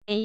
এই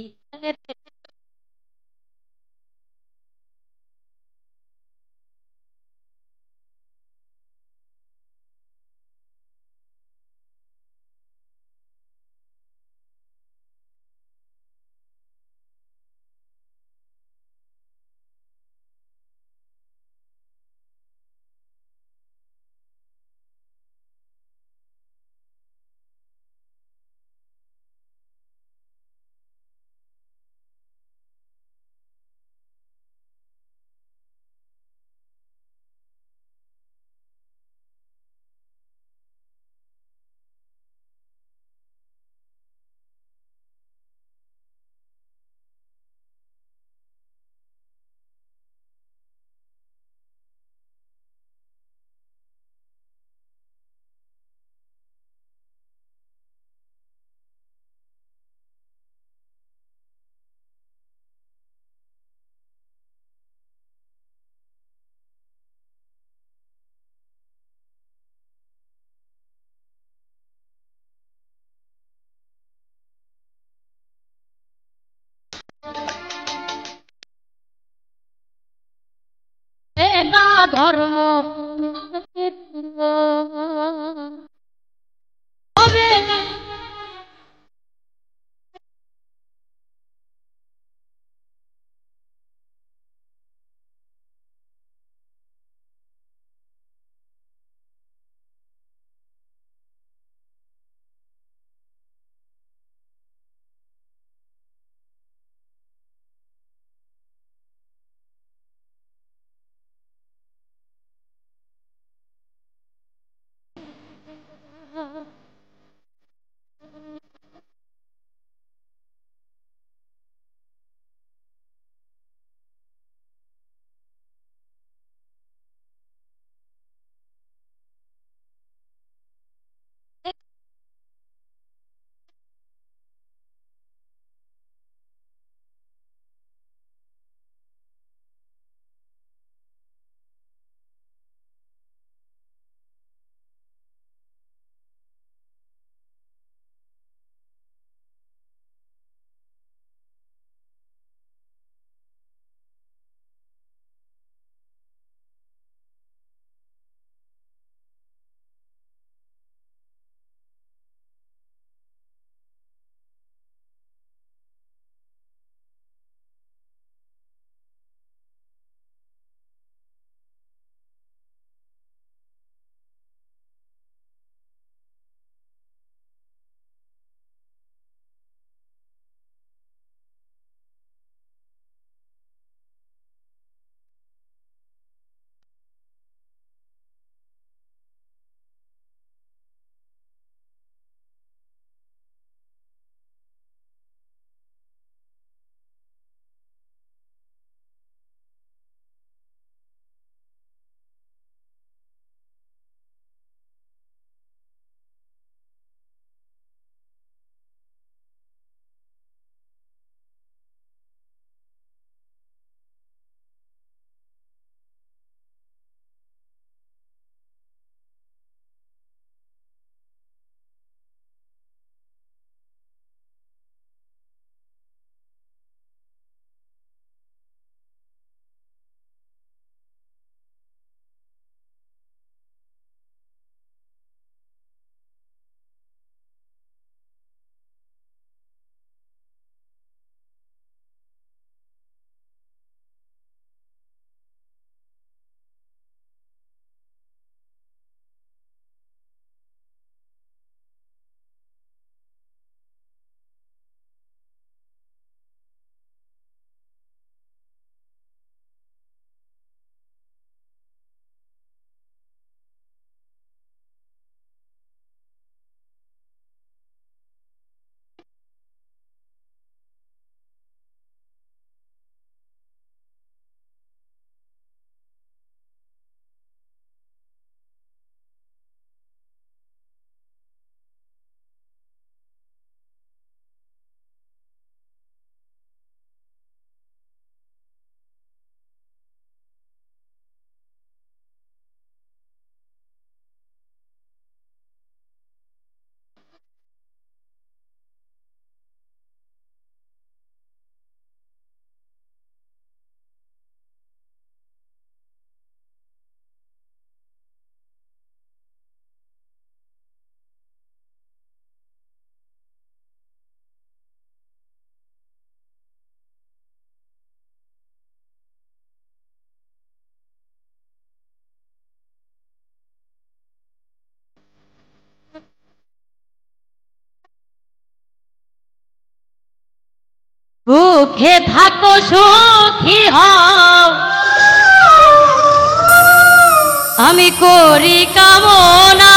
না ধর্ম হবে সুখে থাকো সুখী হও আমি করি কামনা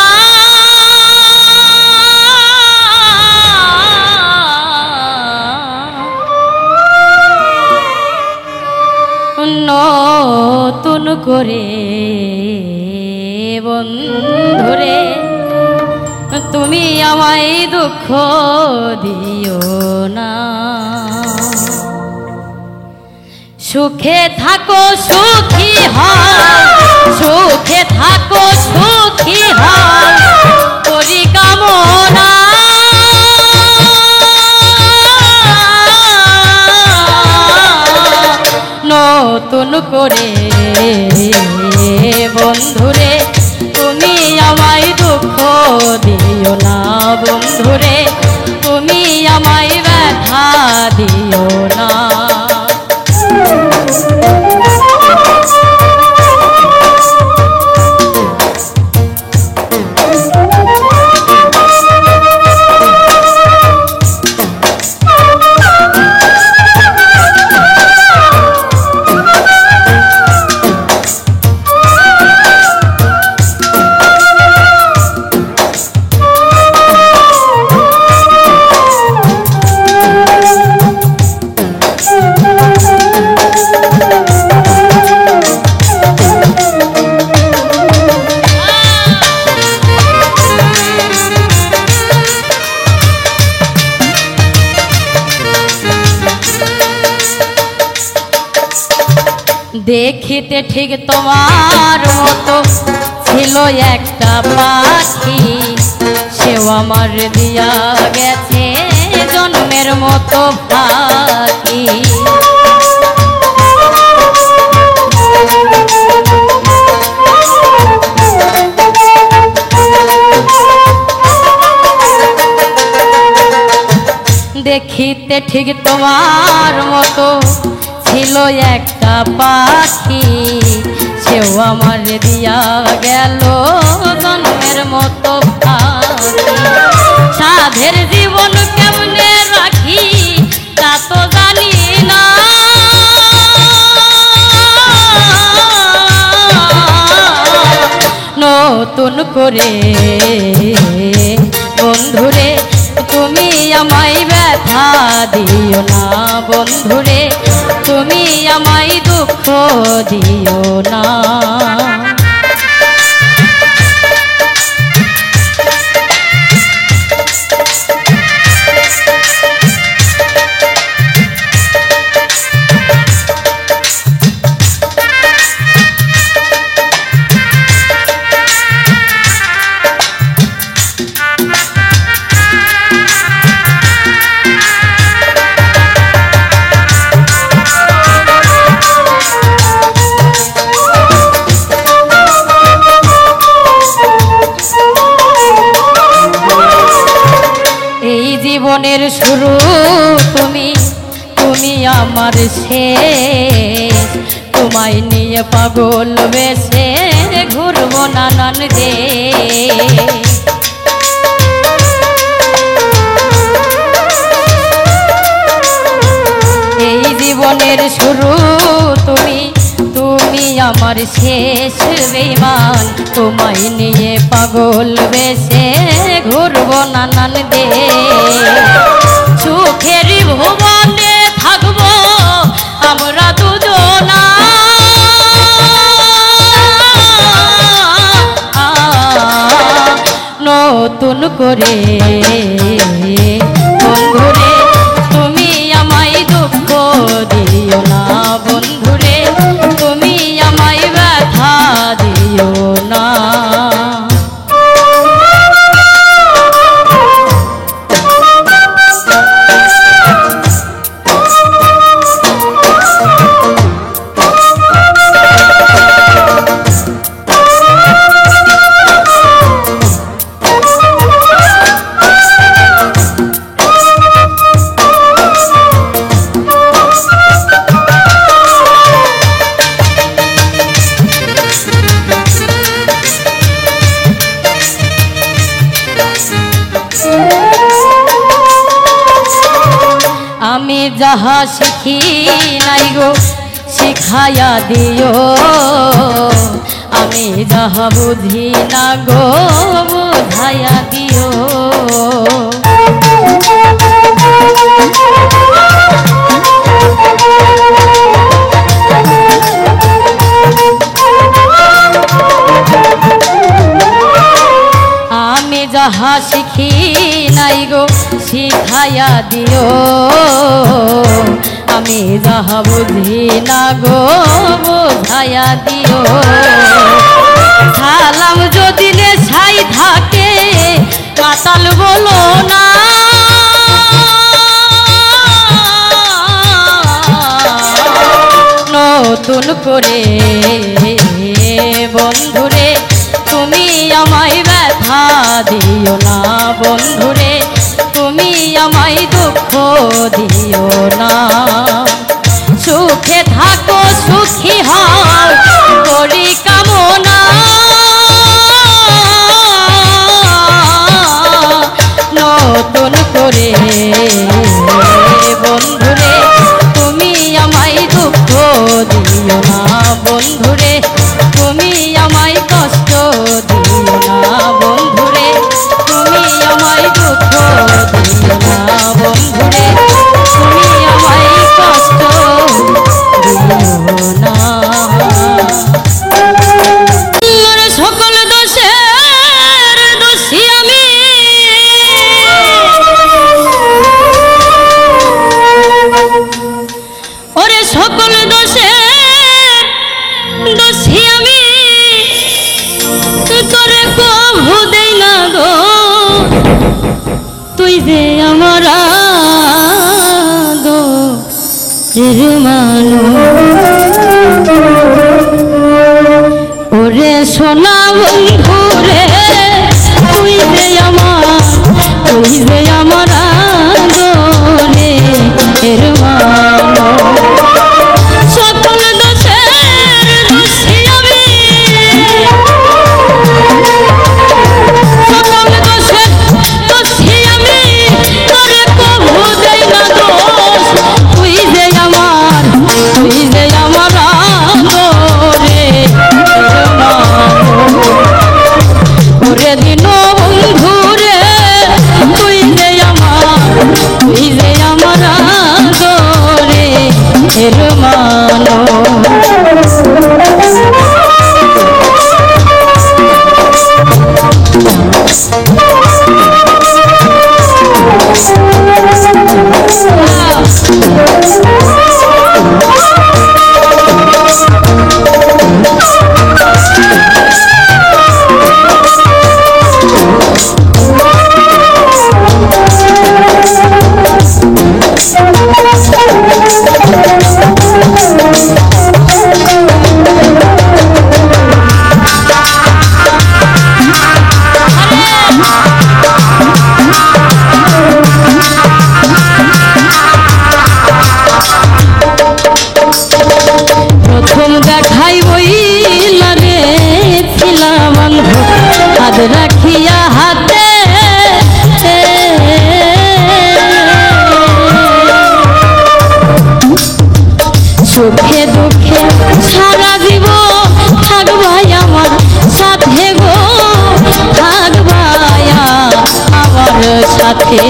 নতুন করে বন্ধুরে তুমি আমায় দুঃখ দিও না সুখে থাকো সুখী হও সুখে থাকো সুখী হও করি কামনা নতুন করে বন্ধুরে তুমি আমায় দুঃখ দিও না বন্ধুরে তুমি আমায় ব্যথা দিও না দেখিতে ঠিক তোমার মতো ছিল একটা পাখি সেও আমার দিয়া গেছে জন্মের মতো পাখি দেখিতে ঠিক তোমার মতো ছিল একটা পাখি সেও আমার দিয়া গেল জন্মের মতো পাখি সাধের জীবন কেমনে রাখি তা তো জানি না নতুন করে বন্ধুরে তুমি আমায় ব্যথা দিও না বন্ধুরে তুমি আমায় দুঃখ দিও না জীবনের শুরু তুমি তুমি আমার শেষ তোমায় নিয়ে পাগল বেশে ঘুরবো নানান দেশ এই জীবনের শুরু তুমি তুমি আমার শেষ বেঈমান তোমায় নিয়ে পাগল বেশে ঘুরবো নানান দেশ সুখের ভুবনে থাকবো আমরা দুজনা নতুন করে বন্ধুরে তুমি আমায় দুঃখ দিও না বন্ধুরে তুমি আমায় ব্যথা দিও না আমি যাহা শিখি নাই গো শিখাইয়া দিও, আমি যাহা বুঝি না গো বুঝাইয়া দিও। আমি যাহা শিখি নাই গো শিখাইয়া দিও, আমি যাহা বুঝি না গো বুঝাইয়া দিও। সালাম যদি নেশাই থাকে মাতাল বলো না, নতুন করে বন্ধুরে তুমি আমায় ব্যথা দিও না, বন্ধুরে তুমি আমায় দুঃখ দিও না। সুখে থাকো সুখী হও করি কামনা, নতুন করে বন্ধুরে তুমি আমায় দুঃখ দিও না, বন্ধুরে তুমি আমায় কষ্ট দিও না, বন্ধুরে তুমি আমায় দুঃখ দিও না, বন্ধুরে তুমি আমায় কষ্ট দিও না। সকল দোষের দোষী আমি, ওরে সকল দোষের দোষী আমি, তোরে কভু দেই না গো, তুই যে আমার দোষের মানুষ। ওরে সোনা বন্ধু রে তুই যে আমার, তুই যে আমার দোষের মানুষ। সকল দোষের দোষী আমি, সকল দোষের দোষী আমি, তোরে কভু দেই না দোষ, তুই যে আমার, তুই যে আমার দোষের মানুষ। ওরে দিন বন্ধু রে তুই যে আমার, তুই যে আমার দোষের মানুষ। রাখিয়া হাতে সুখে দুঃখে সারা দিব থাকবাই আমার সাথে গো, থাকবাই আমার সাথে।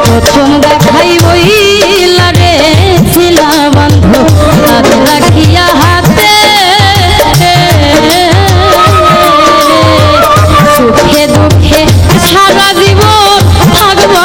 প্রথম দেখাই বইলা রে ছিলা বন্ধু রাখিয়া হাতে, সুখে দুঃখে সারা জীবন থাকবো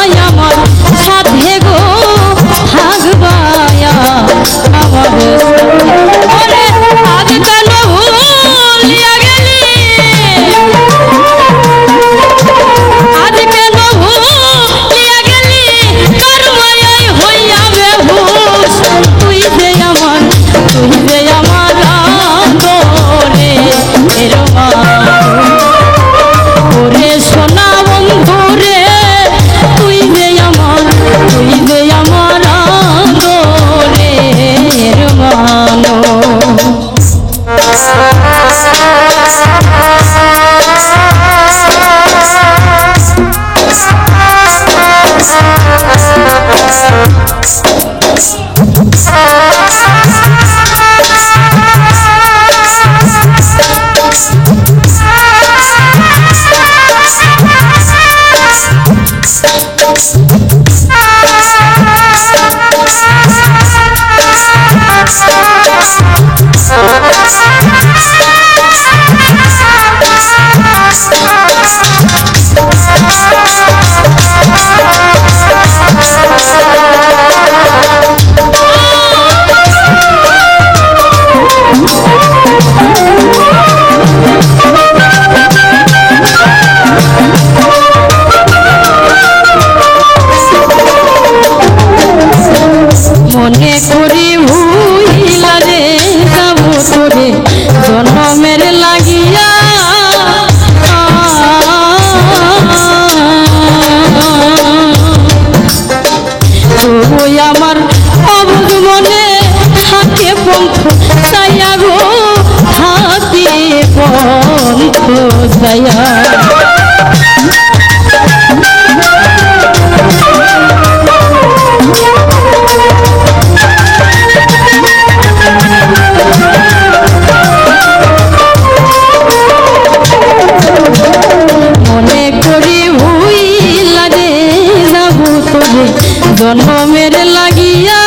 করি ভুইলা রে যাব তোরে জন্মের লাগিয়া ওই আমার অবুঝ মনে থাকে পন্থ চাইয়া গো হাতে পন্থ চাইয়া জন্মের লাগিয়া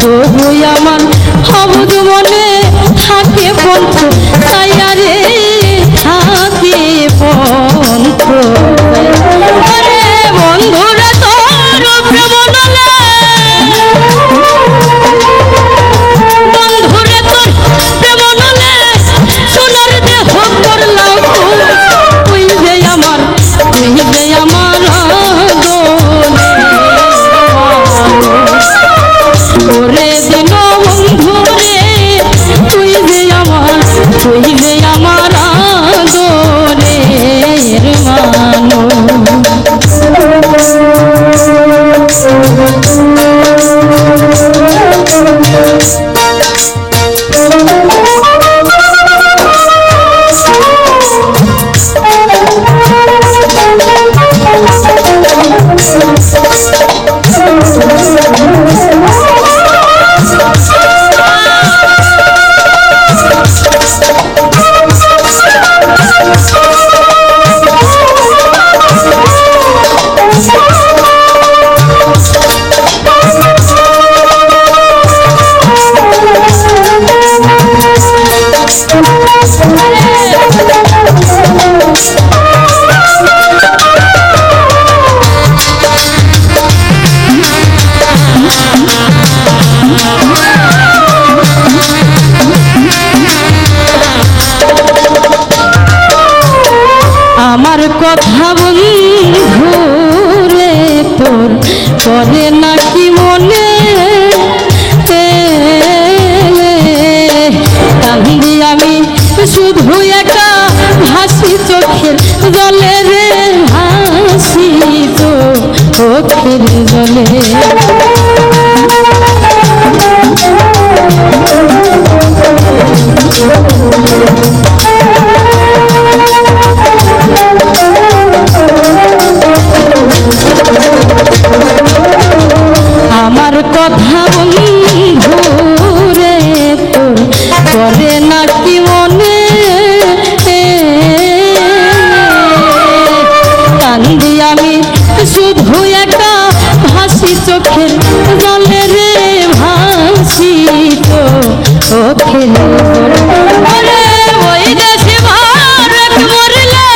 তবু আমার অবুঝ মনে থাকে পন্থ চাইয়া রে থাকে পন্থ বন্ধুরা তোর প্রেম বন্ধুরে তোর প্রেম নলে সোনার দেহ করলাম তুই যে আমার ওরে দিন বন্ধুরে তুই যে আমার আদরের আমার কথা বন্ধুরে তোর করে নাকি মনে কান্দি আমি শুধু একা হাসি চোখের জলে রে হাসি চোখের জলে আমার কথা বন্ধুরে তোর করে নাকি মনে কান্দি আমি শুধু একা ভাসি চোখের জলে রে ভাসি চোখের জলে ওই দেশে ভারত মরলে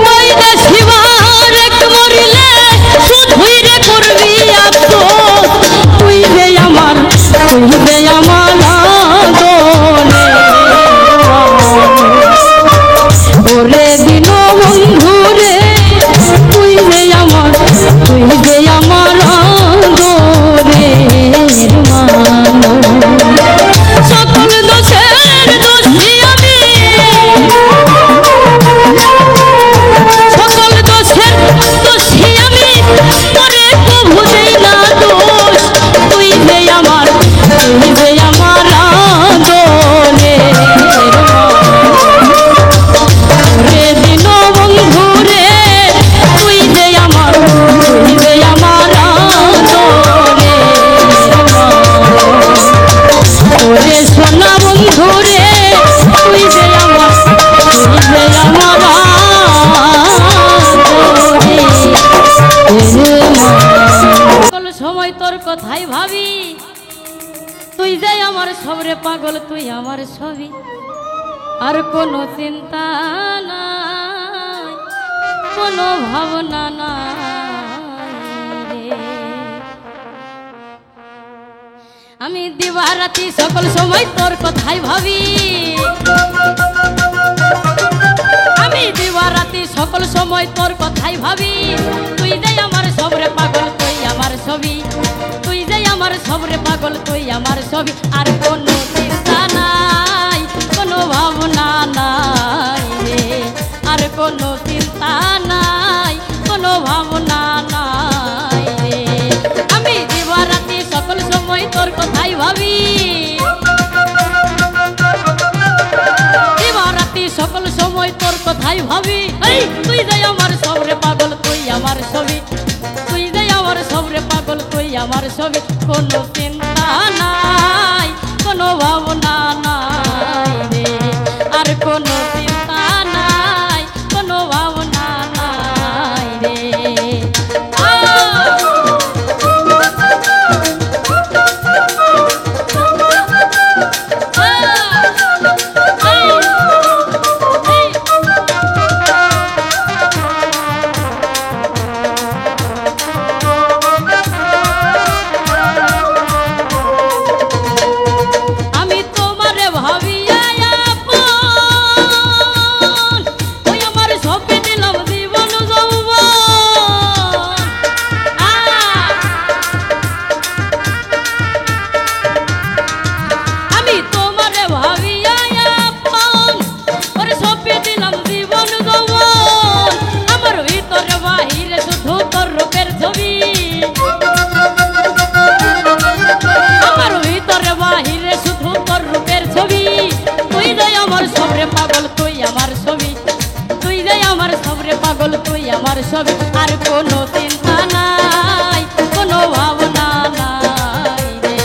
ওই দেশে ভারত মরলে শুধুই রে করবি আফসোস তুই যে আমার আদরে ওরে দিন বন্ধুরে তুই যে আমার আদরের সকল দোষের দোষী আমি সকল দোষের দোষী আমি তোরে প্রভু দেই না দোষ তুই যে আমার আদরের দিন বন্ধুরে তুই যে আমার ওরে সোনা বন্ধুরে তুই যে আমার সকল সময় তোর কথাই ভাবি তুই যে আমার সবরে পাগল তুই আমার ছবি আর কোনো চিন্তা নাই কোনো ভাবনা নাই আমি দিবারাতি সকল সময় তোর কথাই ভাবি ভাবি তুই যে আমার সবরে পাগল তুই আমার ছবি তুই যে আমার সবরে পাগল তুই আমার ছবি আর কোনো চিন্তা নাই কোনো ভাবনা নাই রে আর কোনো চিন্তা নাই কোনো ভাবনা নাই রে আমি দিবারাতি সকল সময় তোর কথাই ভাবি দিবারাতি সকল সময় তোর কথাই ভাবি এই তুই যে আমার সবরে পাগল তুই আমার ছবি তুই যে আমার সবরে পাগল তুই আমার ছবি কোনো চিন্তা নাই কোনো ভাবনা নাই রে আর কোনো চিন্তা নাই কোনো ভাবনা নাই রে পাগল তুই আমার ছবি আর কোনো চিন্তা নাই কোনো ভাবনা নাই রে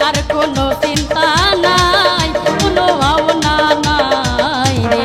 আর কোনো চিন্তা নাই কোনো ভাবনা নাই রে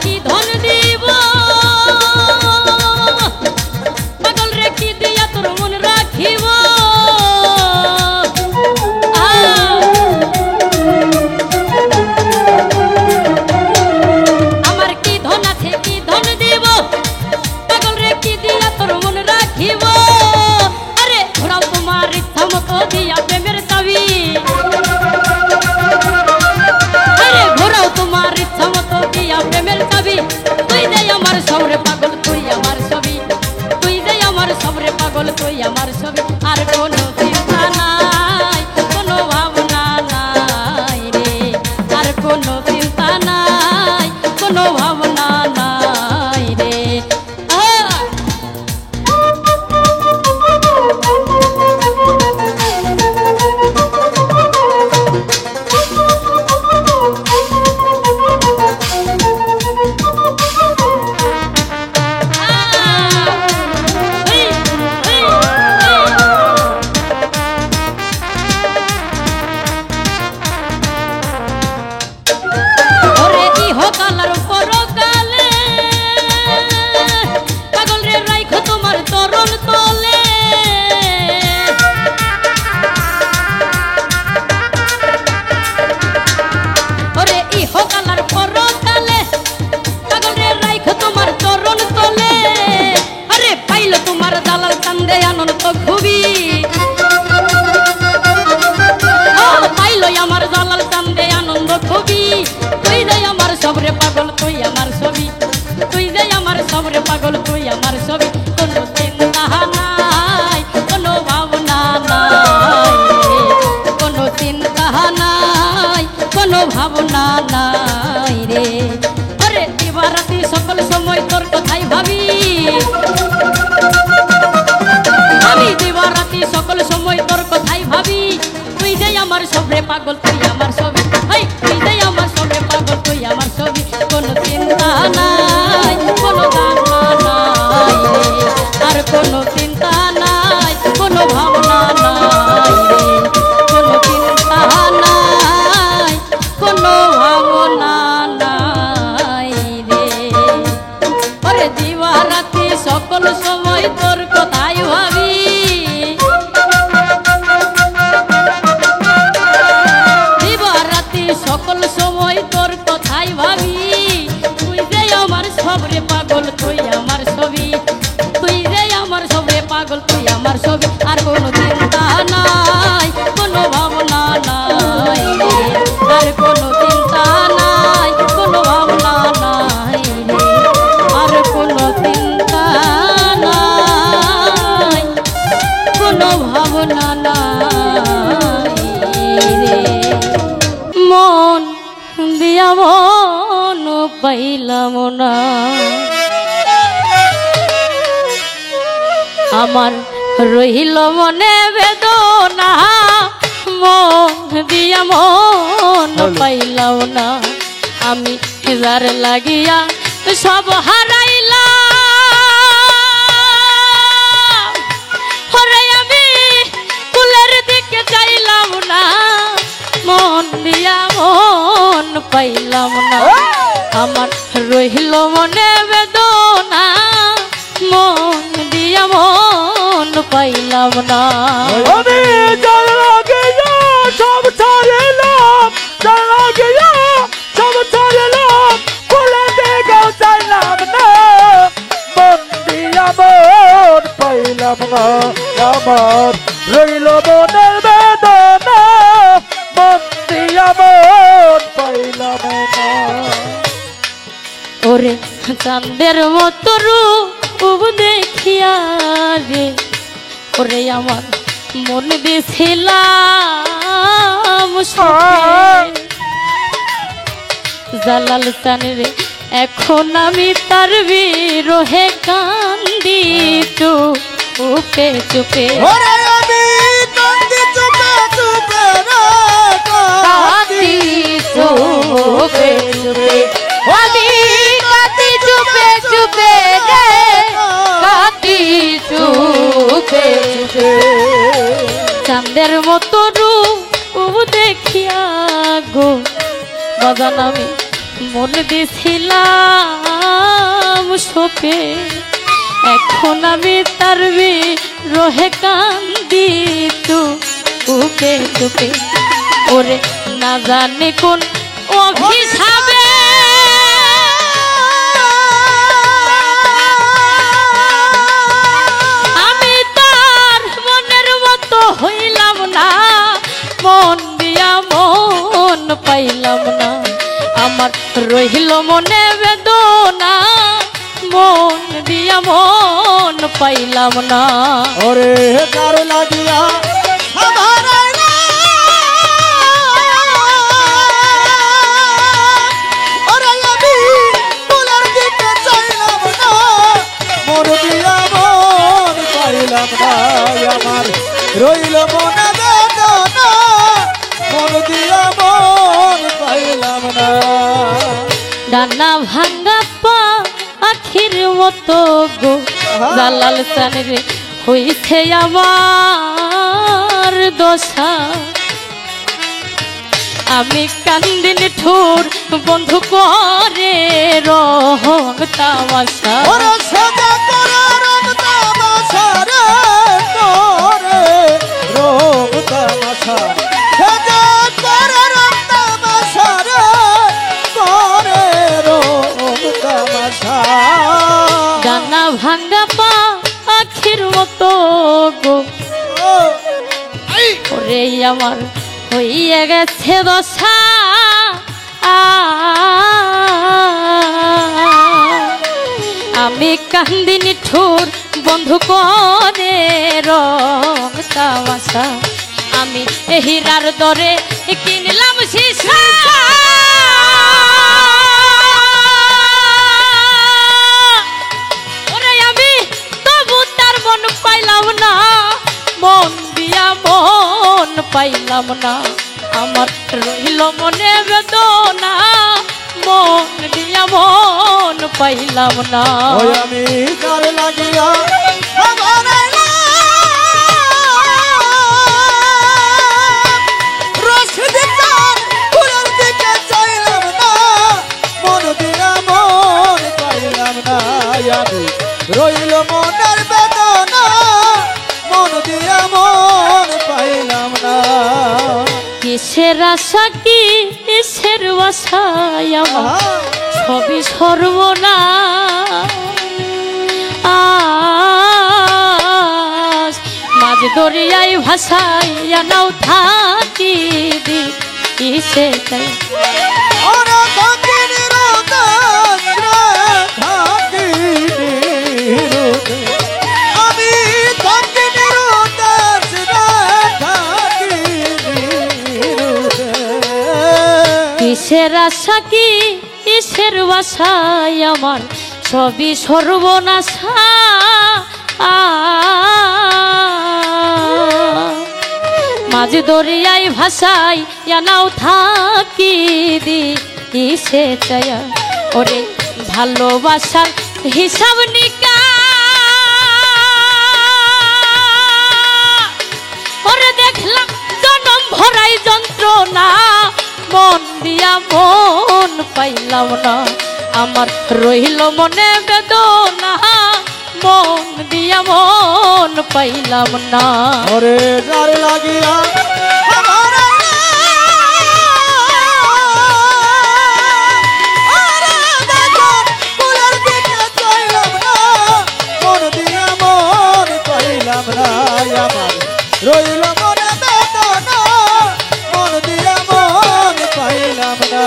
কি ধন দিব পাগল রে কি দিয়া তোর মন রাখিব আমার কি ধন আছে কি ধন দিব পাগল রে কি দিয়া তোর মন রাখিব আরে ঘোরাও তোমার ইচ্ছা মতো দিয়া প্রেমের চাবি আরে ঘোরাও তোমার ইচ্ছা মতো দিয়া প্রেমের চাবি তুই যে আমার সবরে পাগল তুই আমার ছবি তুই যে আমার সবরে পাগল তুই আমার ছবি আর কোনো চিন্তা নাই কোনো ভাবনা নাই রে আর কোনো চিন্তা নাই কোনো ভাবনা নাই রে সবরে পাগল তুই আমার ছবি তুই যে আমার সবরে পাগল তুই আমার ছবি কোনো চিন্তা নাই কোনো ভাবনা নাই কোনো চিন্তা নাই কোনো ভাবনা নাই রে আরে দিবারাতি সকল সময় তোর কথাই ভাবি আমি দিবারাতি সকল সময় তোর কথাই ভাবি তুই যে আমার সবরে পাগল তুই আমার ছবি তুই যে আমার সবরে পাগল তুই আমার ছবি কোনো চিন্তা নাই কোনো ভাবনা নাই আর কোনো চিন্তা নাই কোনো ভাবনা নাই কোনো চিন্তা ছবি আর কোনো চিন্তা নাই কোনো ভাবনা নাই রে আর কোনো চিন্তা নাই কোনো ভাবনা নাই রে আর কোনো চিন্তা নাই কোনো ভাবনা নাই রে মন দিয়া মন পাইলাম না আমার রহিল মনে বেদনা মন দিয়া মন পাইলাম না আমি যার লাগিয়া সব হারাইলাম হরে আমি কুলের দিকে চাইলাম না মন দিয়া মন পাইলাম না আমার রহিল মনে বেদনা মন দিয়া মন পাইলাম না আমি যার লাগিয়া সব ছাড়িলাম যার লাগিয়া সব ছাড়িলাম কোলে দিকেও চাইলাম না মন দিয়া মন পাইলাম না আমার রইল মনের বেদনা মন দিয়া মন পাইলাম না ওরে চাঁদের মতো রূপ দেখিয়া রে ওরে আমার মন দিছিলাম জালাল চানে রে এখন আমি তার বিরহে কান্দি চুপে চুপে আমি কান্দি চুপে চুপে কান্দি চুপে চুপে আমি কান্দি চুপে চুপে রে কান্দি চুপে চুপে চাঁদের মতো রূপ দেখিয়া গো বাজান আমি মন দিছিলাম সোপে এখন আমি তার রহে কান্দি চুপে চুপে ওরে না জানে কোন অভিশাপে আমি তার মনের মতো হইলাম না মন দিয়া মন পাইলাম না আমার রহিল মনে বেদনা মন দিয়া মন পাইলাম না ওরে কার লাগিয়া আমার রইল মনে বেদনা মন দিয়া মন পাইলাম না ডানা ভাঙ্গা পা আখির মতো গো জালাল চানের হইছে আমার দশা আমি কান্দিন ঠোর বন্ধু করে রং তামাশা ডানা ভাঙ্গা পা আখির মতো গো ওরে আমার হইয়া গেছে দশা আমি কান্দিনি ঠোর বন্ধু করে রং তামাশা আমি হীরার দরে কিনলাম শিশা ওরে আমি তবু তার মন পাইলাম না মন দিয়া মন পাইলাম না আমার রইল মনে বেদনা মন দিয়া মন পাইলাম না আমি কার লাগিয়া রইল মনের বেদনা মন দিয়া মন পাইলাম না কিসের আশা কি কিসের বাসায় আমার সবই সর্বনাশ মাঝ দরিয়ায় ভাসাইয়া নাও থাকি দি কিসে চাই ওরা থাকি নিরুদাস রে, থাকি নিরুদাস। আমি থাকি নিরুদাস রে, থাকি নিরুদাস। কিসের আশা কি কিসের বাসায় আমার সবই সর্বনাশা মাঝ দরিয়ায় ভাসাই নাও থাকি দি কিসে চায়া ওরে ভালোবাসার হিসাব নিকা ওরে দেখলাম জনম ভরাই যন্ত্রণা মন দিয়া মন পাইলাম না আমার রইল মনে বেদনা মন দিয়া মন পাইলাম না ওরে যার লাগিয়া আমার ওরে দেখো ফুলের দিকে চাইলাম না মন দিয়া মন পাইলাম না আমার রইল মনে বেদনা মন দিয়া মন পাইলাম না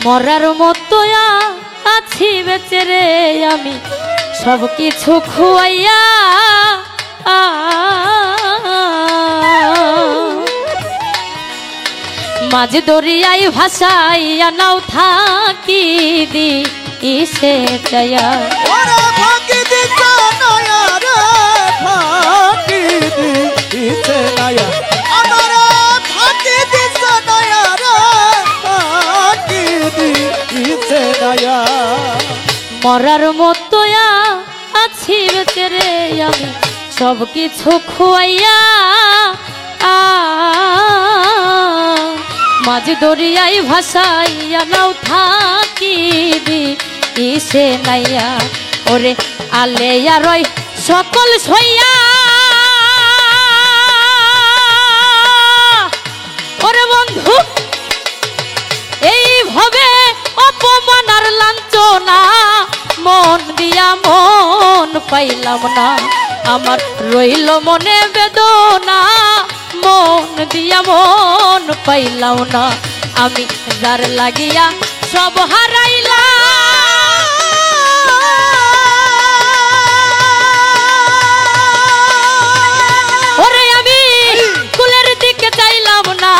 মরার মতো আছি বেঁচে রে আমি সব কিছু খুয়াইয়া মাঝ দরিয়ায় ভাসাইয়া নাও থাকি দি ইসে চায়া ওরে ফাঁকি দিছে নয়া রে ফাঁকি দিছে নয়া আমার ফাঁকি দিছে নয়া রে ফাঁকি দিছে নয়া মরার মতো আছি বেঁচে রে আমি সব কিছু খুয়াইয়া মাঝ দরিয়ায় ভাসাইয়া নাও থাকি দি ইসে নাইয়া ওরে আলেয়া রয় সকল সইয়া ওরে বন্ধু এইভাবে অপমান আর লাঞ্ছনা মন দিয়া মন পাইলাম না আমার রইল মনে বেদনা মন দিয়া মন পাইলাম না আমি যার লাগিয়া সব হারাইলাম ওরে আমি কুলের দিকে চাইলাম না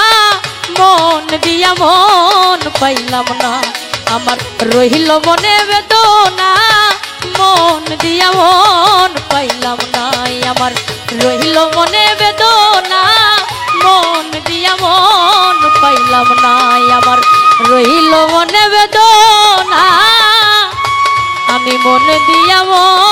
মন দিয়া মন পাইলাম না আমার রহিল মনে বেদনা মন দিয়া মন পাইলাম না আমার রহিল মনে বেদনা মন দিয়া মন পাইলাম না আমার রহিল মনে বেদনা আমি মন দিয়া মন